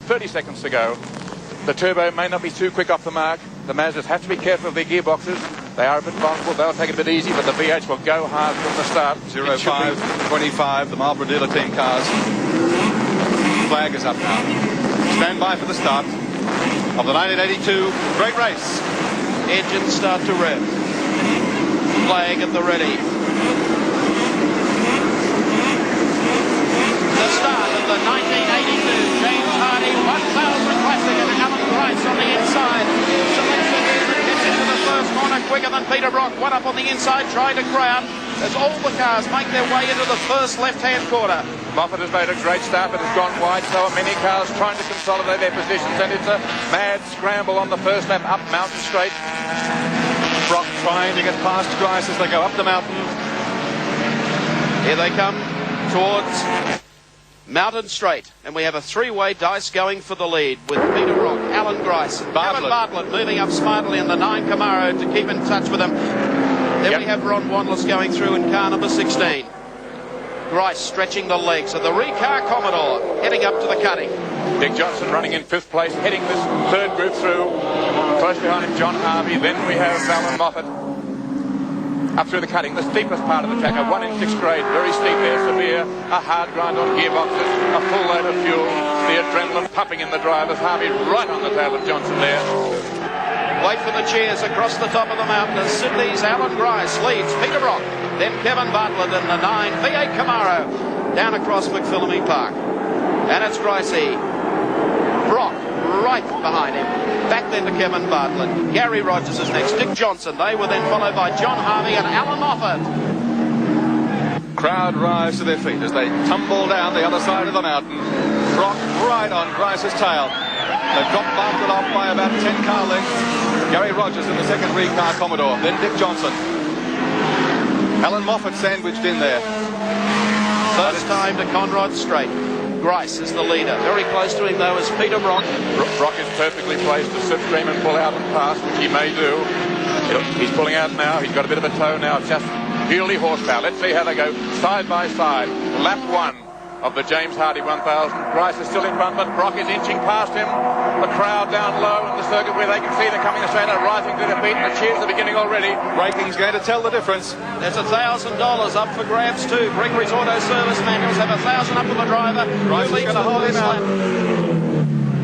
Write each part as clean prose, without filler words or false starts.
30 seconds to go. The turbo may not be too quick off the mark. The Mazdas have to be careful of their gearboxes. They are a bit vulnerable. They'll take it a bit easy, but the V8s will go hard from the start. 05-25, the Marlboro dealer team cars. Flag is up now. Stand by for the start of the 1982 great race. Engines start to rev. Flag at the ready. The start of the 1982 James Hardy 1000 Classic, and Alan Grice on the inside. Selection gets into the first corner quicker than Peter Brock. One up on the inside, trying to crowd as all the cars make their way into the first left-hand corner. Moffat has made a great start, but has gone wide. So are many cars trying to consolidate their positions, and it's a mad scramble on the first lap up Mountain Straight. Brock trying to get past Grice as they go up the mountain. Here they come towards Mountain Straight, and we have a three-way dice going for the lead with Peter Brock, Alan Grice, Kevin Bartlett moving up smartly in the 9 Camaro to keep in touch with them. Then we have Ron Wanless going through in car number 16. Grice stretching the legs of the Recar Commodore, heading up to the cutting. Dick Johnson running in 5th place, heading this third group through. Close behind him, John Harvey. Then we have Alan Moffat up through the cutting, the steepest part of the track, a 1 in 6 grade, very steep there, severe, a hard grind on gearboxes, a full load of fuel, the adrenaline pumping in the drivers. Harvey right on the tail of Johnson there. Wait for the cheers across the top of the mountain as Sydney's Alan Grice leads Peter Brock, then Kevin Bartlett in the 9 V8 Camaro down across McPhillamy Park. And it's Gricey. Brock right behind him. Back then to Kevin Bartlett. Gary Rogers is next. Dick Johnson. They were then followed by John Harvey and Alan Moffat. Crowd rise to their feet as they tumble down the other side of the mountain. Brock right on Grice's tail. They've dropped Bartlett off by about 10 car lengths. Gary Rogers in the second Recar Commodore. Then Dick Johnson. Alan Moffat sandwiched in there. First time to Conrod Straight. Grice is the leader. Very close to him, though, is Peter Brock. Brock is perfectly placed to slipstream and pull out and pass, which he may do. He's pulling out now. He's got a bit of a toe now. Just purely horsepower. Let's see how they go side by side. Lap 1 of the James Hardy 1000. Grice is still in front, but Brock is inching past him. The crowd down low in the circuit where they can see them coming straight out, rising to their feet, and the cheers are beginning already. Braking's going to tell the difference. There's $1,000 up for grabs too. Gregory's Auto Service manuals have $1,000 up for the driver. Grice is going to hold him out.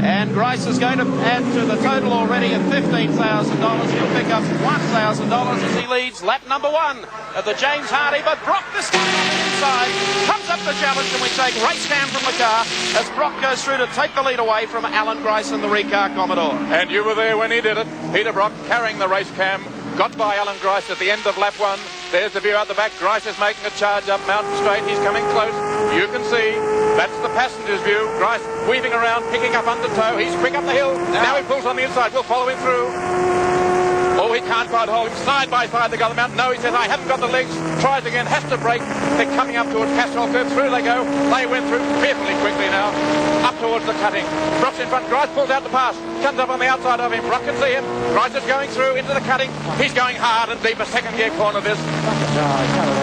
And Grice is going to add to the total already of $15,000. He'll pick up $1,000 as he leads lap number 1 of the James Hardy. But Brock this time on the inside comes up the challenge, and we take race cam from the car as Brock goes through to take the lead away from Alan Grice and the Recar Commodore. And you were there when he did it. Peter Brock carrying the race cam, got by Alan Grice at the end of lap 1. There's the view out the back. Grice is making a charge up Mountain Straight. He's coming close. You can see that's the passenger's view. Grice weaving around, picking up under tow. He's quick up the hill. Now he pulls on the inside. We'll follow him through. Oh, he can't quite hold him. Side by side they go the mountain. No, he says, I haven't got the legs. Tries again, has to brake. They're coming up towards Castrol Curve. Through they go. They went through fearfully quickly now. Up towards the cutting. Brock's in front. Grice pulls out the pass. Comes up on the outside of him. Brock can see him. Grice is going through into the cutting. He's going hard and deep. A second gear corner this.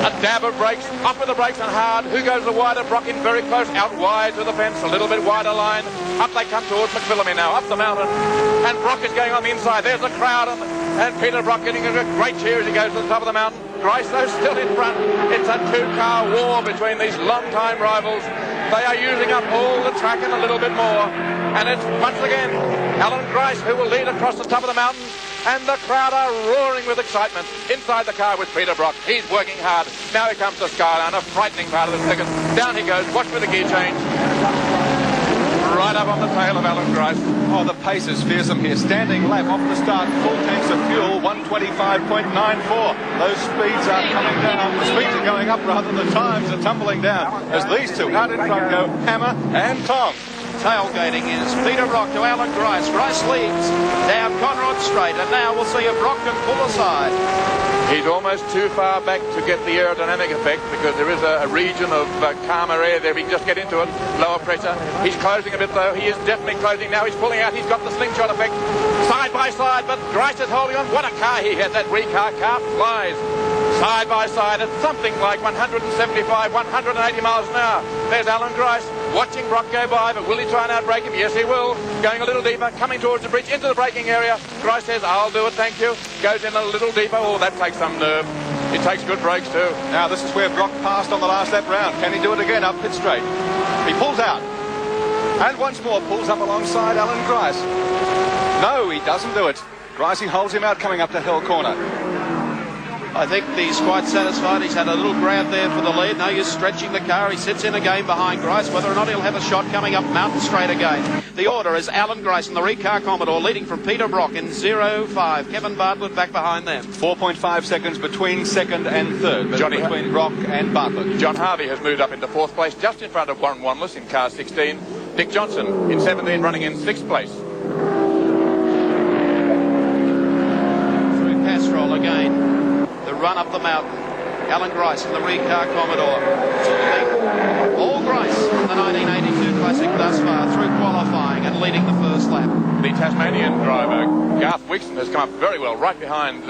A dab of brakes. Off with the brakes and hard. Who goes the wider? Brock in very close. Out wide to the fence. A little bit wider line. Up they come towards McPhillamy now. Up the mountain. And Brock is going on the inside. There's the crowd. And Peter Brock getting a great cheer as he goes to the top of the mountain. Grice, though, still in front. It's a two-car war between these long-time rivals. They are using up all the track and a little bit more. And it's once again Alan Grice who will lead across the top of the mountain. And the crowd are roaring with excitement. Inside the car with Peter Brock. He's working hard. Now he comes to Skyline, a frightening part of the circuit. Down he goes. Watch for the gear change. Right up on the tail of Alan Grice. Oh, the pace is fearsome here. Standing lap off the start, full tanks of fuel, 125.94. Those speeds are coming down. The speeds are going up rather than the times are tumbling down. As these two out in front go, Hammer and Tom. Tailgating is Peter Brock to Alan Grice. Grice leads down Conrod Straight, and now we'll see if Brock can pull aside. He's almost too far back to get the aerodynamic effect because there is a region of calmer air there. We can just get into it, lower pressure. He's closing a bit though. He is definitely closing now. He's pulling out. He's got the slingshot effect. Side by side, but Grice is holding on. What a car he has. That Recar car flies. Side by side at something like 175, 180 miles an hour. There's Alan Grice. watching Brock go by, but will he try and outbrake him? Yes, he will. Going a little deeper, coming towards the bridge, into the braking area. Grice says, I'll do it, thank you. Goes in a little deeper. Oh, that takes some nerve. It takes good brakes too. Now this is where Brock passed on the last lap round. Can he do it again up pit straight? He pulls out. And once more pulls up alongside Alan Grice. No, he doesn't do it. Grice holds him out coming up to Hill Corner. I think he's quite satisfied. He's had a little grab there for the lead. No use stretching the car. He sits in again behind Grice. Whether or not he'll have a shot coming up Mountain Straight again. The order is Alan Grice in the Recar Commodore leading from Peter Brock in 0.5. Kevin Bartlett back behind them. 4.5 seconds between second and third. Between Brock and Bartlett. John Harvey has moved up into 4th place, just in front of Warren Wanless in car 16. Dick Johnson in 17, running in 6th place. Through Castrol again. The run up the mountain. Alan Grice in the Recar Commodore. All Grice in the 1982 Classic thus far through qualifying and leading the first lap. The Tasmanian driver, Garth Wixon, has come up very well right behind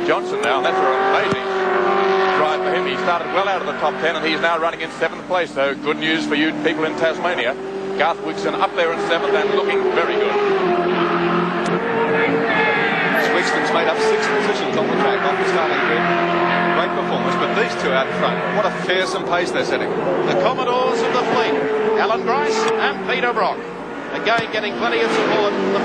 Johnson now, and that's an amazing drive for him. He started well out of the top 10 and he's now running in 7th place, so good news for you people in Tasmania. Garth Wixon up there in 7th and looking very good. Wixton's made up 6 positions on the track off the starting grid. Great performance, but these two out front, what a fearsome pace they're setting. The Commodores of the fleet, Alan Grice and Peter Brock. Again getting plenty of support from the